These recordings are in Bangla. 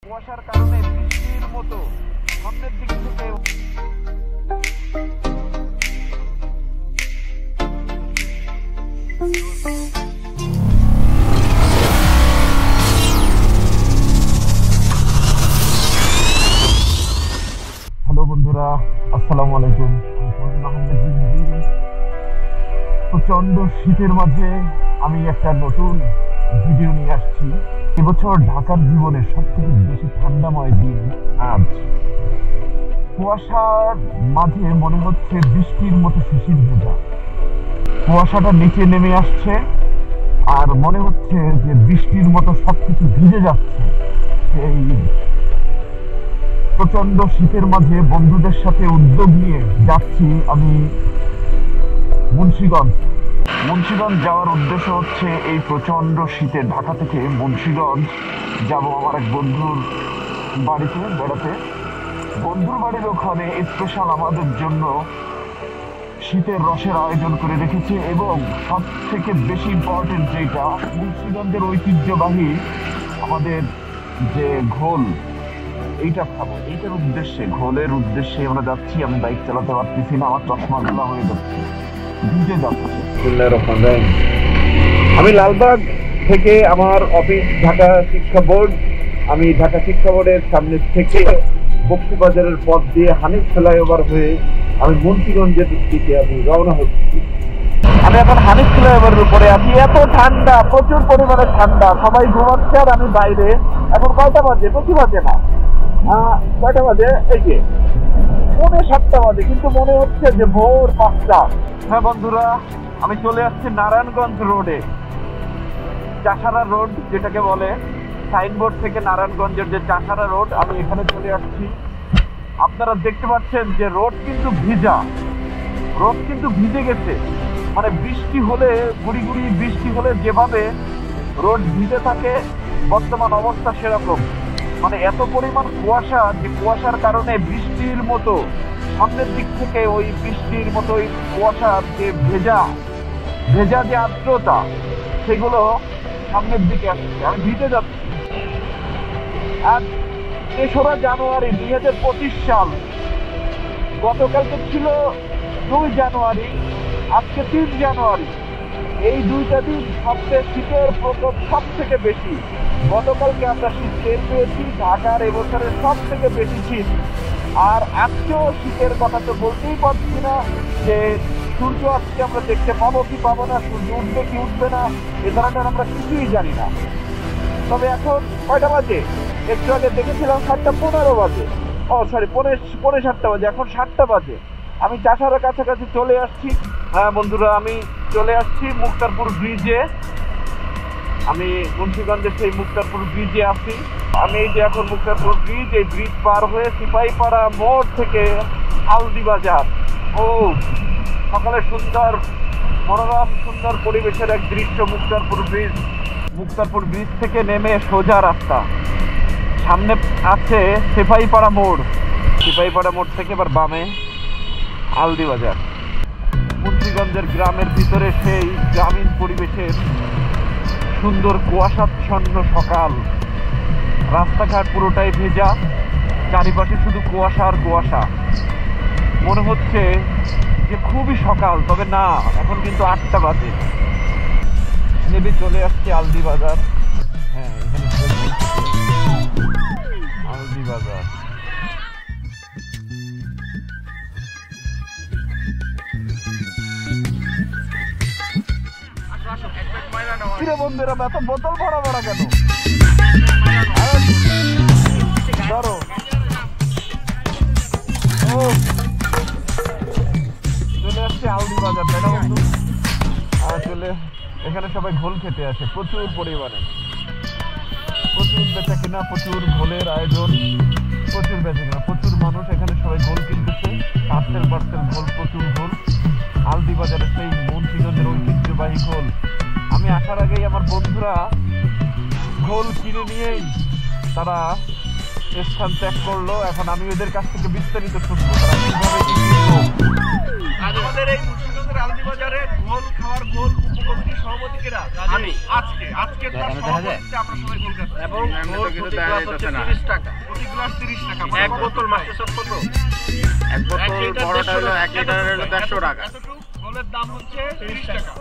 কুয়াশার কারণে বৃষ্টির মতো সামনের দিক থেকে হ্যালো বন্ধুরা, আসসালামু আলাইকুম। প্রচন্ড শীতের মাঝে আমি একটা নতুন ভিডিও নিয়ে আসছি। এবছর ঢাকার জীবনের সবথেকে বেশি ঠান্ডাময় দিন আজ। কুয়াশার মাঝে মনে হচ্ছে বৃষ্টির মতো শিশির ভেজা। কুয়াশাটা নিচে নেমে আসছে আর মনে হচ্ছে যে বৃষ্টির মতো সবকিছু ভিজে যাচ্ছে। এই প্রচন্ড শীতের মাঝে বন্ধুদের সাথে উদ্যোগ নিয়ে যাচ্ছি আমি মুন্সিগঞ্জ যাওয়ার উদ্দেশ্য হচ্ছে এই প্রচন্ড শীতে ঢাকা থেকে মুন্সিগঞ্জ যাব আমার এক বন্ধুর বাড়িতে বেড়াতে। বন্ধুর বাড়ির ওখানে স্পেশাল আমাদের জন্য শীতের রসের আয়োজন করে রেখেছে এবং সব থেকে বেশি ইম্পর্টেন্ট যেটা, মুন্সিগঞ্জের ঐতিহ্যবাহী আমাদের যে ঘোল, এইটা খাবো। এইটার উদ্দেশ্যে, ঘোলের উদ্দেশ্যে আমরা যাচ্ছি। আমি বাইক চালাতে পারতেছি না, আমার চশমা গুলা হয়ে যাচ্ছে, ভিজে যাচ্ছে। আমি লালবাগ থেকে আমার অফিস ঢাকা শিক্ষা বোর্ড, আমি ঢাকা শিক্ষা বোর্ডের সামনে থেকে বক্সিবাজারের পথ দিয়ে হানিফ ফ্লাইওভার হয়ে আমি মুন্সিগঞ্জের দিকে আমি রওনা হচ্ছি। আমি এখন হানিফ ফ্লাইওভারের উপরে আছি। এত ঠান্ডা, প্রচুর পরিমাণে ঠান্ডা, সবাই ঘুমাচ্ছে আর আমি বাইরে। এখন কয়টা বাজে? বেশি বাজে না, কয়টা বাজে? এই যে 7:30 বাজে, কিন্তু মনে হচ্ছে যে ভোর 5টা। হ্যাঁ বন্ধুরা, আমি চলে আসছি নারায়ণগঞ্জ রোডে, চাষারা রোড যেটাকে বলে, সাইনবোর্ড থেকে নারায়ণগঞ্জের যে চাষারা রোড, আমি এখানে চলে আসছি। আপনারা দেখতে পাচ্ছেন যে রোড কিন্তু ভিজে গেছে। মানে বৃষ্টি হলে, গুড়ি গুড়ি বৃষ্টি হলে যেভাবে রোড ভিজে থাকে, বর্তমান অবস্থা সেরকম। মানে এত পরিমাণ কুয়াশা যে কুয়াশার কারণে বৃষ্টির মতো সামনের দিক থেকে ওই বৃষ্টির মতো ওই কুয়াশার যে ভেজা যে আর্দ্রতা, সেগুলো সামনের দিকে আসছে। আমি ভিজে যাচ্ছি। আর 3রা জানুয়ারি 2025 সাল, গতকালকে ছিল 2 জানুয়ারি, আজকে 3 জানুয়ারি। এই 2টা দিন সবচেয়ে শীতের প্রকোপ সব থেকে বেশি। গতকালকে আমরা শীত টের পেয়েছি, ঢাকার এবছরের সব থেকে বেশি শীত। আর আজকেও শীতের কথা তো বলতেই পারছি না যে সূর্য আজকে আমরা দেখতে পাবো কি পাবো না, সূর্য উঠবে কি উঠবে না, এ ধরনের আমরা কিছুই জানি না। তবে এখন কয়টা বাজে? একটু আগে দেখেছিলাম 7:15 বাজে, পৌনে 7টা বাজে, এখন 7টা বাজে। আমি চাষার কাছাকাছি চলে আসছি। হ্যাঁ বন্ধুরা, আমি চলে আসছি মুক্তারপুর ব্রিজে। আমি মুন্সিগঞ্জের সেই মুক্তারপুর ব্রিজে আছি। আমি এই যে এখন মুক্তারপুর ব্রিজ, এই ব্রিজ পার হয়ে সিপাহীপাড়া মোড় থেকে আলদি বাজার। ও সকালে সুন্দর, মনোরম সুন্দর পরিবেশের এক দৃশ্য। মুক্তারপুর ব্রিজ থেকে নেমে সোজা রাস্তা, সামনে আছে সিপাহীপাড়া মোড় থেকে এবার বামে আলদি বাজার। মুন্সিগঞ্জের গ্রামের ভিতরে সেই গ্রামীণ পরিবেশের সুন্দর কুয়াশাচ্ছন্ন সকাল। রাস্তাঘাট পুরোটাই ভেজা, চারিপাশে শুধু কুয়াশা আর কুয়াশা। মনে হচ্ছে যে খুবই সকাল, তবে না, এখন কিন্তু 8টা বাজে। নেবে চলে আসছে আলদি বাজার। হ্যাঁ, এখানে আলদি বাজার। কিরে বন্ধুরা, এত বোতল ভরা কেন? ধরো। ও চলে আসছে আলদি বাজার, তাই না বন্ধু? আসলে এখানে সবাই ঘোল খেতে আসে প্রচুর পরিমাণে, প্রচুর বেচা কিনা, প্রচুর ঘোলের আয়োজন, প্রচুর বেচা কিনা, প্রচুর মানুষ এখানে সবাই ঘোল কিনতেছে। পার্সেল ঘোল, প্রচুর ঘোল। আলদি বাজারে সেই মুন্সিগঞ্জের ঐতিহ্যবাহী ঘোল। আমি আসার আগেই আমার বন্ধুরা ঘোল কিনে নিয়েই তারা স্থান ত্যাগ করলো। এখন আমি ওদের কাছ থেকে বিস্তারিত শুনবো তারা কিভাবে। আমাদের এই আমাদের আলদিবাজারে ঘোল খাওয়ার ঘোল উপকমিটির সভাপতি কেরা? আমি। আজকে তার সভাপতিত্বে আমরা সবাই ঘোল খাচ্ছি। এবং ঘোল প্রতি গ্লাস হচ্ছে 30 টাকা। প্রতি গ্লাস 30 টাকা। এক বোতল মাস্টার সব কত? এক বোতল বড়টা হলো 1 লিটার হলো 150 টাকা। ঘোলের দাম হচ্ছে 30 টাকা।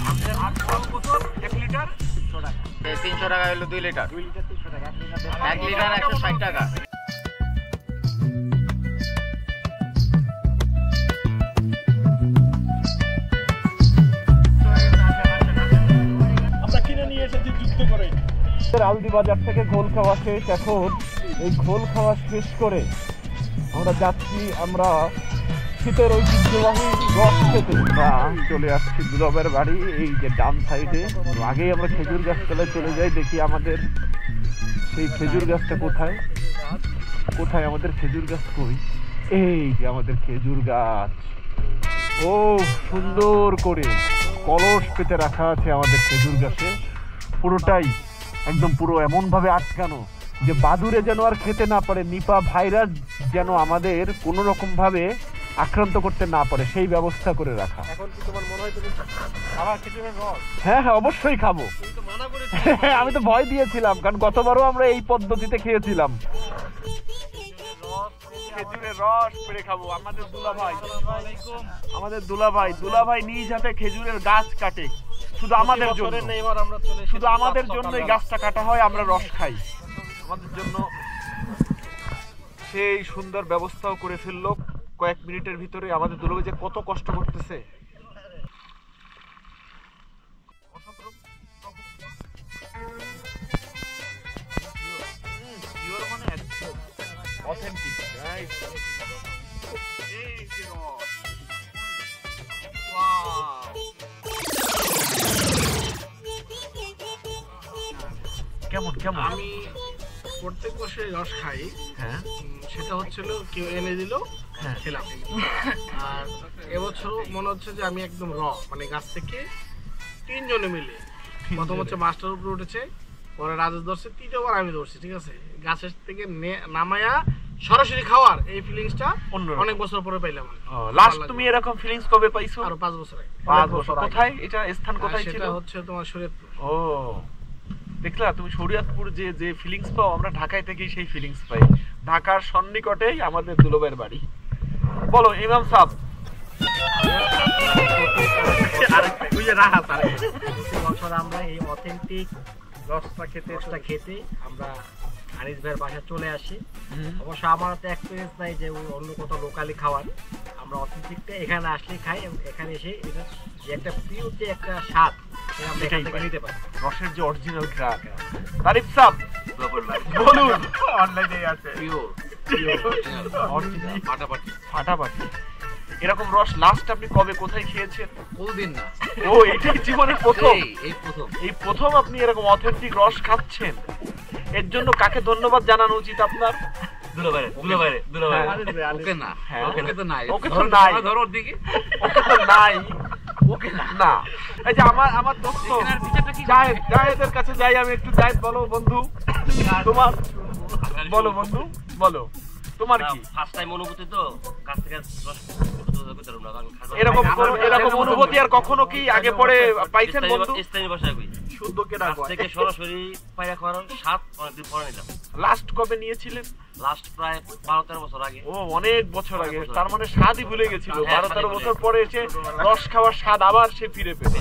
আমাদের 8 বোতল 1 লিটার 100 টাকা। 300 টাকা হলো 2 লিটার। 2 লিটার 300 টাকা। 1 লিটার 160 টাকা। আলদিবাজার থেকে ঘোল খাওয়া শেষ। এখন এই ঘোল খাওয়া শেষ করে আমরা যাচ্ছি আমরা শীতের ঐতিহ্যবাহী রস খেতে। চলে আসছি দুলাবের বাড়ি, এই যে ডান সাইডে। আগেই আমরা খেজুর গাছ তলায় চলে যাই, দেখি আমাদের সেই খেজুর গাছটা কোথায়। কোথায় আমাদের খেজুর গাছ? কই, এই যে আমাদের খেজুর গাছ। ও সুন্দর করে কলস পেতে রাখা আছে আমাদের খেজুর গাছে। পুরোটাই একদম পুরো এমন ভাবে আটকানো যে বাদুড়ে যেন আর খেতে না পারে, নিপা ভাইরাস যেন আমাদের কোনো রকম ভাবে আক্রান্ত করতে না পারে, সেই ব্যবস্থা করে রাখা। এখন কি তোমার মনে হয় তুমি খাবার খেজুরের রস? হ্যাঁ হ্যাঁ, অবশ্যই খাবো। তুমি তো মানা করেছিলে। আমি তো ভয় দিয়েছিলাম, কারণ গতবারও আমরা এই পদ্ধতিতে খেয়েছিলাম। খেজুরের রস পেরে খাবো। আমাদের দুলাভাই নিজ হাতে খেজুরের গাছ কাটে, শুধু আমাদের জন্য। শুধু আমাদের জন্য এই গাছটা কাটা হয়, আমরা রস খাই। আমাদের জন্য সেই সুন্দর ব্যবস্থাও করে ফেললো কয়েক মিনিটের ভিতরে। আমাদের দুলাভাই যে কত কষ্ট করতেছে। Authentic right. এই যে রস, কেমন কেমন? আমি প্রত্যেক বছর রস খাই। হ্যাঁ, সেটা হচ্ছিল কেউ এনে দিল, খেলাম। আর এবছর মনে হচ্ছে যে আমি একদম মানে গাছ থেকে 3 জনে মিলে, প্রথম হচ্ছে মাস্টার উপরে উঠেছে, পরে রাজেশ ধরছে, 3বার আমি ধরছি। ঠিক আছে, গাছের থেকে নামায়া সরাসরি খাওয়ার এই ফিলিংসটা অনেক বছর পরে পাইলাম। লাস্ট তুমি এরকম ফিলিংস কবে পাইছো? আরো 5 বছর আগে। 5 বছর। কোথায় এটা স্থান, কোথায় ছিল? সেটা হচ্ছে তোমার শরীয়তপুর। ও, দেখলা তুমি শরীয়তপুর যে ফিলিংস পাও, আমরা ঢাকায় থেকেই সেই ফিলিংস পাই। ঢাকার সন্নিকটেই আমাদের দুলাভাইয়ের বাড়ি। বলো ইমাম সাহেব। আমরা এই অথেন্টিক রসটা খেতে আমরা আনিস ভাইয়ের বাসায় চলে আসি। অবশ্য আমার তো এক্সপিরিয়েন্স নাই যে অন্য কোথাও লোকালি খাওয়ার। আমরা অথেন্টিকটা এখানে আসলে খাই, এবং এখানে এসে এটা যে একটা পিওর যে একটা স্বাদ আমরা এখান থেকে নিতে পারি, রসের যে অরিজিনাল ঘ্রাণ। তারিফ সাহেব বলুন। অনলাইনে আছে পিওর অরিজিনাল ফাটাফাটি। এরকম রস লাস্ট আপনি কবে কোথায় খেয়েছেন? কোনদিন না। ও, এটাই জীবনের প্রথম? এই প্রথম আপনি এরকম অথেন্টিক রস খাচ্ছেন। এর জন্য কাকে ধন্যবাদ জানানো উচিত আপনার? আমার দোস্ত জায়েদের কাছে যাই আমি একটু। জায়েদ বলো বন্ধু, তোমার বলো বন্ধু, বলো তোমার কি ফার্স্ট টাইম অনুভূতি? তো কাছ থেকে এরকম অনুভূতি আর কখনো কি আগে পরে পাইছেন বন্ধু? স্থানীয় ভাষায় কই শুদ্ধ কেনা থেকে সরাসরি পায়রা খাওয়ার স্বাদ অনেকদিন পরে নিলাম। লাস্ট কবে নিয়েছিলেন? লাস্ট প্রায় 12-13 বছর আগে। ও, অনেক বছর আগে। তার মানে স্বাদই ভুলে গেছিল। 12-13 বছর পরে এসে রস খাওয়ার স্বাদ আবার সে ফিরে পেল।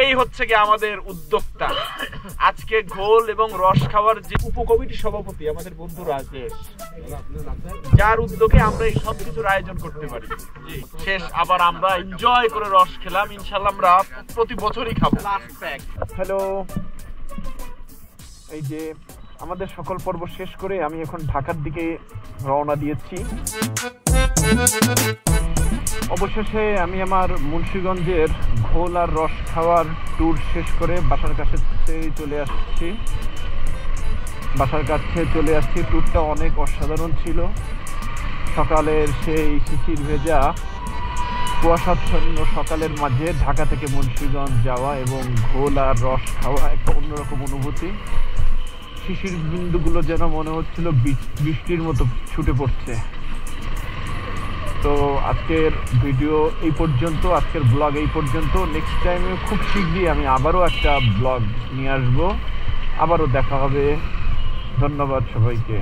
এই হচ্ছে কি আমাদের উদ্যোক্তা। আজকে ঘোল এবং রস খাওয়ার যে উপকমিটির সভাপতি আমাদের বন্ধু রাজেশ, যার উদ্যোগে আমরা এই সব কিছুর আয়োজন করতে পারি। শেষ আবার আমরা এনজয় করে রস খেলাম। ইনশাল্লাহ আমরা প্রতি বছরই খাবো। হ্যালো, এই যে আমাদের সকল পর্ব শেষ করে আমি এখন ঢাকার দিকে রওনা দিয়েছি। অবশেষে আমি আমার মুন্সিগঞ্জের ঘোল আর রস খাওয়ার ট্যুর শেষ করে বাসার কাছে চলে আসছি। ট্যুরটা অনেক অসাধারণ ছিল। সকালের সেই শিশির ভেজা কুয়াশাচ্ছন্ন সকালের মাঝে ঢাকা থেকে মুন্সিগঞ্জ যাওয়া এবং ঘোল আর রস খাওয়া একটা অন্যরকম অনুভূতি। শিশির বিন্দুগুলো যেন মনে হচ্ছিল বৃষ্টির মতো ছুটে পড়ছে। তো আজকের ভিডিও এই পর্যন্ত, আজকের ব্লগ এই পর্যন্ত। নেক্সট টাইমে খুব শীঘ্রই আমি আবারও একটা ব্লগ নিয়ে আসবো, আবারও দেখা হবে। ধন্যবাদ সবাইকে।